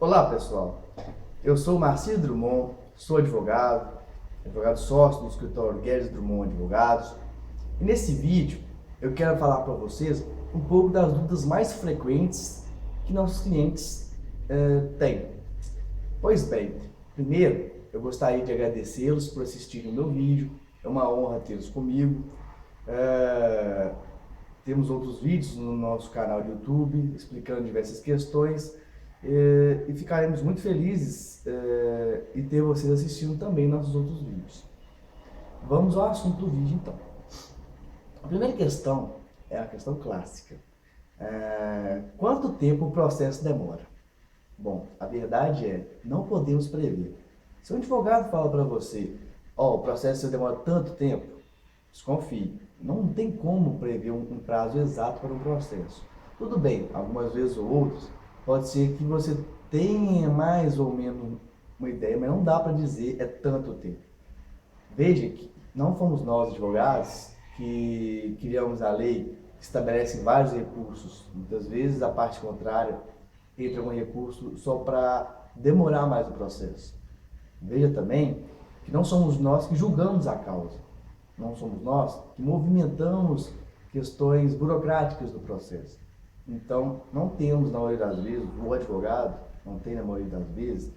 Olá pessoal, eu sou o Marcílio Drummond, sou advogado sócio do escritório Guedes Drummond Advogados, e nesse vídeo eu quero falar para vocês um pouco das dúvidas mais frequentes que nossos clientes têm. Pois bem, primeiro eu gostaria de agradecê-los por assistirem o meu vídeo, é uma honra tê-los comigo. Temos outros vídeos no nosso canal de YouTube explicando diversas questões e ficaremos muito felizes em ter vocês assistindo também nossos outros vídeos. Vamos ao assunto do vídeo então. A primeira questão é a questão clássica. Quanto tempo o processo demora? Bom, a verdade é, não podemos prever. Se um advogado fala para você, o processo demora tanto tempo, desconfie. Não tem como prever um prazo exato para um processo. Tudo bem, algumas vezes ou outras, pode ser que você tenha mais ou menos uma ideia, mas não dá para dizer é tanto tempo. Veja que não fomos nós, advogados, que criamos a lei que estabelece vários recursos. Muitas vezes a parte contrária entra um recurso só para demorar mais o processo. Veja também que não somos nós que julgamos a causa. Não somos nós que movimentamos questões burocráticas do processo. Então, não temos, na maioria das vezes, o advogado não tem, na maioria das vezes,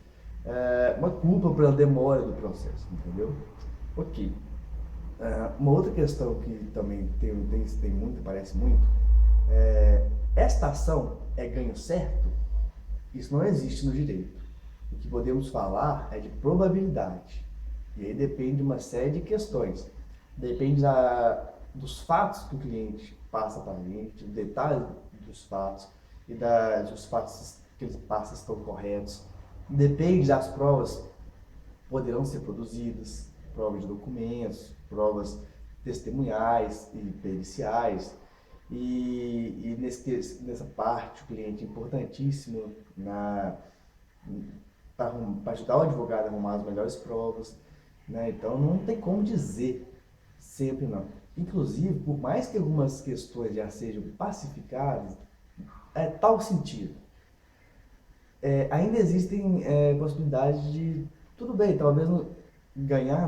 uma culpa pela demora do processo, entendeu? Ok. Uma outra questão que também tem muito, parece muito, esta ação é ganho certo? Isso não existe no direito. O que podemos falar é de probabilidade. E aí depende de uma série de questões. Depende dos fatos que o cliente passa para a gente, do detalhe dos fatos e dos fatos que ele passa estão corretos. Depende das provas que poderão ser produzidas, provas de documentos, provas testemunhais e periciais. E nessa parte o cliente é importantíssimo para ajudar o advogado a arrumar as melhores provas, né? Então não tem como dizer sempre não. Inclusive, por mais que algumas questões já sejam pacificadas, é tal sentido. Ainda existem possibilidades de, tudo bem, talvez ganhar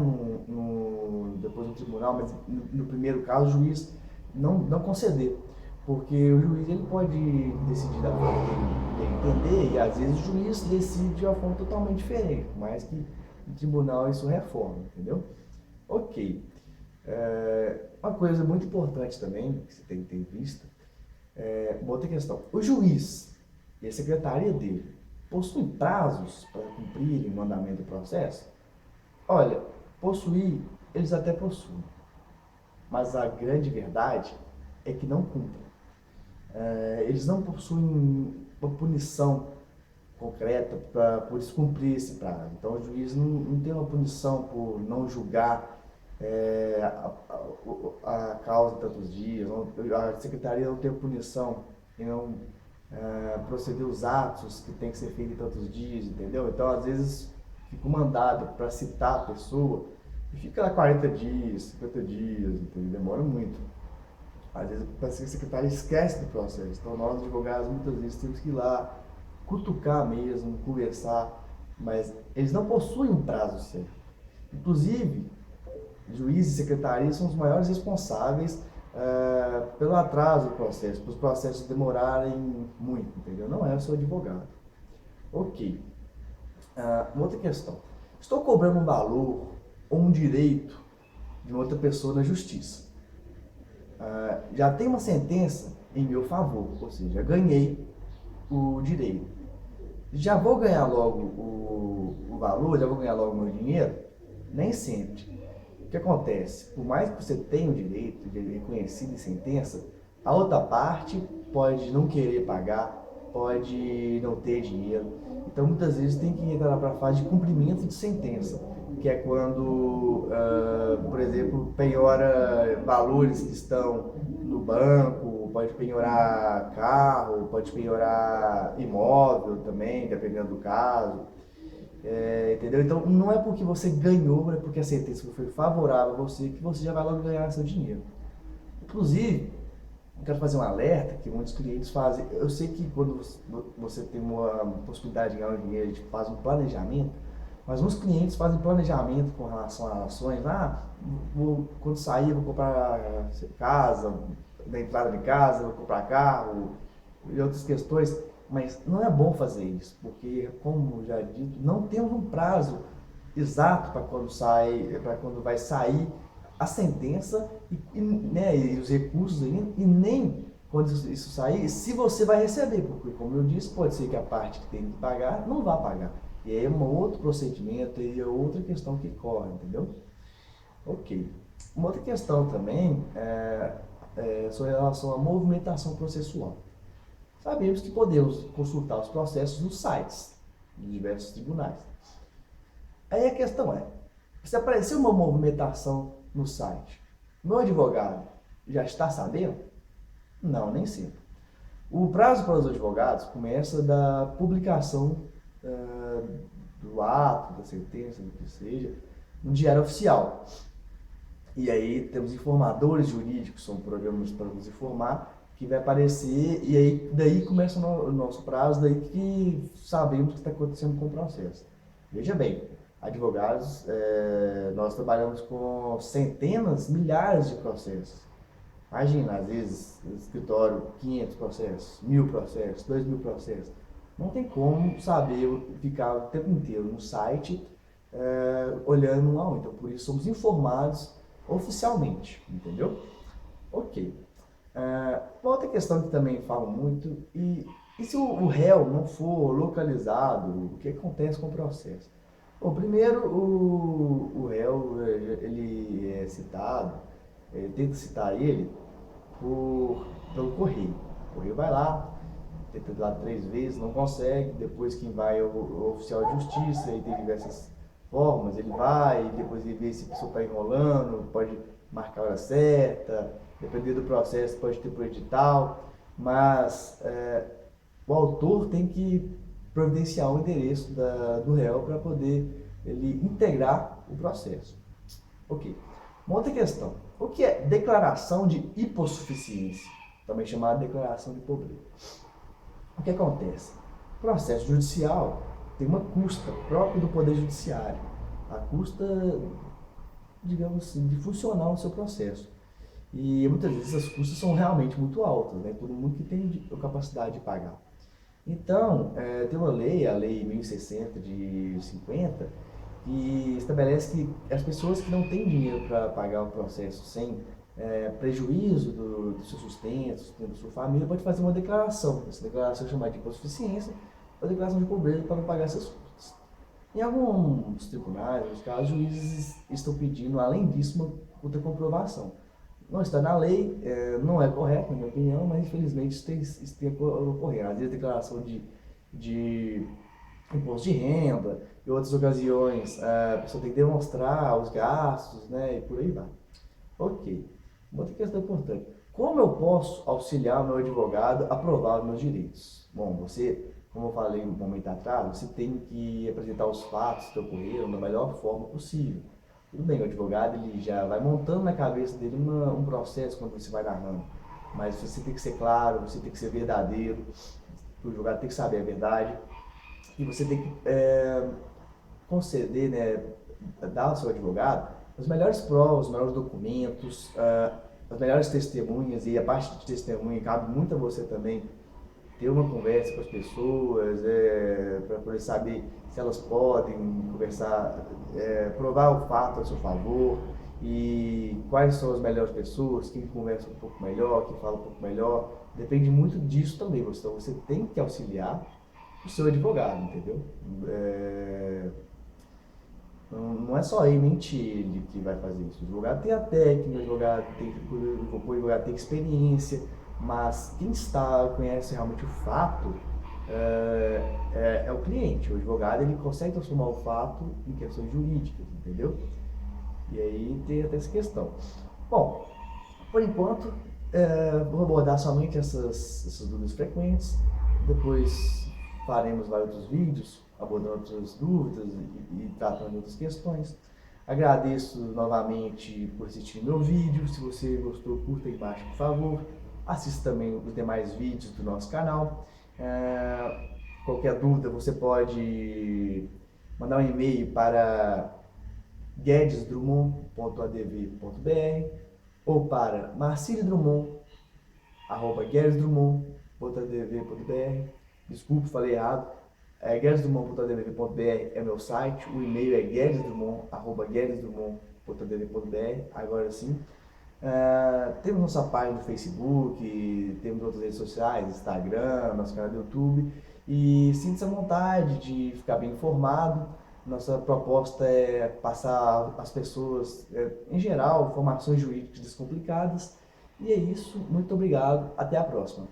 depois no tribunal, mas no primeiro caso o juiz não conceder. Porque o juiz ele pode decidir da forma que ele entender e às vezes o juiz decide de uma forma totalmente diferente, por mais que no tribunal isso reforma, entendeu? Ok. Uma coisa muito importante também, que você tem que ter em vista, uma outra questão. O juiz e a secretaria dele possuem prazos para cumprirem o andamento do processo? Olha, possuir, eles até possuem. Mas a grande verdade é que não cumprem. Eles não possuem uma punição concreta por descumprir esse prazo. Então o juiz não tem uma punição por não julgar a causa em tantos dias, a secretaria não tem punição em não proceder os atos que tem que ser feito em tantos dias, entendeu? Então às vezes fica um mandado para citar a pessoa e fica lá 40 dias, 50 dias, entendeu? Demora muito. Às vezes a secretária esquece do processo, então nós advogados muitas vezes temos que ir lá cutucar mesmo, conversar, mas eles não possuem um prazo certo. Inclusive, juízes e secretarias são os maiores responsáveis pelo atraso do processo, para os processos demorarem muito, entendeu? Não é o seu advogado. Ok. Uma outra questão. Estou cobrando um valor ou um direito de outra pessoa na justiça. Já tem uma sentença em meu favor, ou seja, ganhei o direito. Já vou ganhar logo o valor, já vou ganhar logo o meu dinheiro? Nem sempre. O que acontece? Por mais que você tenha o direito reconhecido em sentença, a outra parte pode não querer pagar, pode não ter dinheiro. Então muitas vezes tem que entrar para a fase de cumprimento de sentença, que é quando, por exemplo, penhora valores que estão no banco, pode penhorar carro, pode penhorar imóvel também, dependendo do caso. Entendeu? Então não é porque você ganhou, é porque a sentença foi favorável a você que você já vai logo ganhar seu dinheiro. Inclusive, eu quero fazer um alerta que muitos clientes fazem. Eu sei que quando você tem uma possibilidade de ganhar um dinheiro, a gente faz um planejamento, mas muitos clientes fazem planejamento com relação a ações. Quando sair, vou comprar casa, da entrada de casa, vou comprar carro e outras questões. Mas não é bom fazer isso, porque, como já dito, não temos um prazo exato para quando vai sair a sentença né, e os recursos ainda, e nem quando isso sair, se você vai receber, porque, como eu disse, pode ser que a parte que tem que pagar não vá pagar. E aí é um outro procedimento e é outra questão que corre, entendeu? Ok. Uma outra questão também é sobre relação à movimentação processual. Sabemos que podemos consultar os processos nos sites de diversos tribunais. Aí a questão é, se aparecer uma movimentação no site, meu advogado já está sabendo? Não, nem sempre. O prazo para os advogados começa da publicação do ato, da sentença, do que seja, no Diário Oficial. E aí temos informadores jurídicos, são programas para nos informar, que vai aparecer, e aí daí começa o nosso prazo, daí que sabemos o que está acontecendo com o processo. Veja bem, advogados, nós trabalhamos com centenas, milhares de processos. Imagina, às vezes, no escritório, 500 processos, 1000 processos, 2000 processos. Não tem como saber ficar o tempo inteiro no site olhando um a um. Então, por isso, somos informados oficialmente, entendeu? Ok. Uma outra questão que também falo muito, e se o réu não for localizado, o que acontece com o processo? Bom, primeiro, o réu, ele é citado, tenta citar ele pelo correio. O correio vai lá, tenta ir lá 3 vezes, não consegue, depois quem vai é o oficial de justiça, aí tem diversas formas, ele vai, depois ele vê se a pessoa está enrolando, pode marcar a hora certa, dependendo do processo pode ter por edital, mas o autor tem que providenciar o endereço do réu para poder ele integrar o processo. Ok. Uma outra questão. O que é declaração de hipossuficiência? Também chamada declaração de pobreza. O que acontece? O processo judicial tem uma custa própria do Poder Judiciário. A custa, digamos assim, de funcionar o seu processo. E muitas vezes as custas são realmente muito altas, né? Todo mundo que tem a capacidade de pagar. Então, tem uma lei, a Lei 1060 de 50, que estabelece que as pessoas que não têm dinheiro para pagar o processo sem prejuízo do seu sustento, da sua família, pode fazer uma declaração. Essa declaração é chamada de hipossuficiência, ou declaração de pobreza para não pagar essas custas. Em alguns tribunais, nos casos, os juízes estão pedindo, além disso, uma outra comprovação. Não está na lei, não é correto, na minha opinião, mas infelizmente isso tem ocorrido. Às vezes declaração de imposto de renda, em outras ocasiões a pessoa tem que demonstrar os gastos, né, e por aí vai. Ok. Uma outra questão importante. Como eu posso auxiliar o meu advogado a provar os meus direitos? Bom, você, como eu falei um momento atrás, você tem que apresentar os fatos que ocorreram da melhor forma possível. Tudo bem, o advogado ele já vai montando na cabeça dele um processo quando você vai narrando, mas você tem que ser claro, você tem que ser verdadeiro, o advogado tem que saber a verdade, e você tem que conceder, né, dar ao seu advogado as melhores provas, os melhores documentos, as melhores testemunhas, e a parte de testemunha cabe muito a você também ter uma conversa com as pessoas, para poder saber se elas podem conversar, provar o fato a seu favor, e quais são as melhores pessoas, quem conversa um pouco melhor, quem fala um pouco melhor. Depende muito disso também. Então você tem que auxiliar o seu advogado, entendeu? Não é só ele que vai fazer isso. O advogado tem a técnica, o advogado tem experiência, mas quem conhece realmente o fato é o cliente. O advogado ele consegue transformar o fato em questões jurídicas, entendeu? E aí tem até essa questão. Bom, por enquanto, vou abordar somente essas dúvidas frequentes. Depois faremos vários outros vídeos abordando outras dúvidas e tratando outras questões. Agradeço novamente por assistir meu vídeo. Se você gostou, curta aí embaixo, por favor. Assista também os demais vídeos do nosso canal. Qualquer dúvida você pode mandar um e-mail para guedesdrummond.adv.br ou para marcilidrummond@guedesdrummond.adv.br. Desculpe, falei errado. guedesdrummond.adv.br é meu site, o e-mail é guedesdrummond@guedesdrummond.adv.br. Agora sim. Temos nossa página no Facebook, temos outras redes sociais, Instagram, nosso canal do YouTube. E sinta-se à vontade de ficar bem informado. Nossa proposta é passar às pessoas, em geral, informações jurídicas descomplicadas. E é isso, muito obrigado, até a próxima.